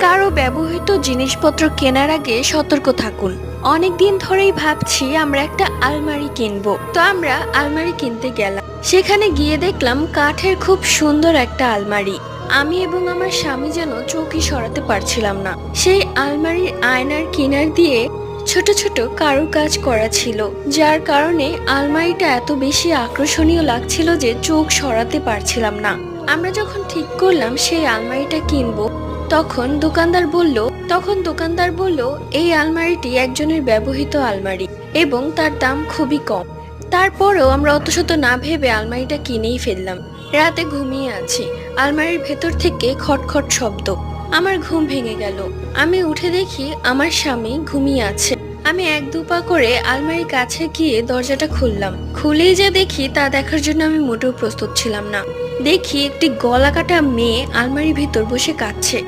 কারো ব্যবহৃত জিনিসপত্র কেনার আগে সতর্ক থাকুন। অনেকদিন ধরেই ভাবছি আমরা একটা আলমারি কিনবো, তো আমরা আলমারি কিনতে গেলাম। সেখানে গিয়ে দেখলাম কাঠের খুব সুন্দর একটা আলমারি। আমি এবং আমার স্বামী যেন চোখই সরাতে পারছিলাম না। সেই আলমারির আয়নার কিনার দিয়ে ছোট ছোট কারুকাজ করা ছিল, যার কারণে আলমারিটা এত বেশি আকর্ষণীয় লাগছিল যে চোখ সরাতে পারছিলাম না। আমরা যখন ঠিক করলাম সেই আলমারিটা কিনবো, তখন দোকানদার বলল এই আলমারিটি একজনের ব্যবহৃত আলমারি এবং তার দাম খুবই কম। তারপরেও আমরা অত শত না ভেবে আলমারিটা কিনেই ফেললাম। রাতে ঘুমিয়ে আছি, আলমারির ভেতর থেকে খটখট শব্দ। আমার ঘুম ভেঙে গেল। আমি উঠে দেখি আমার স্বামী ঘুমিয়ে আছে। আমি এক দু পা করে আলমারির কাছে গিয়ে দরজাটা খুললাম। খুলেই যা দেখি তা দেখার জন্য আমি মোটেও প্রস্তুত ছিলাম না। দেখি একটি গলা কাটা মেয়ে আলমারির ভিতর বসে কাঁদছে।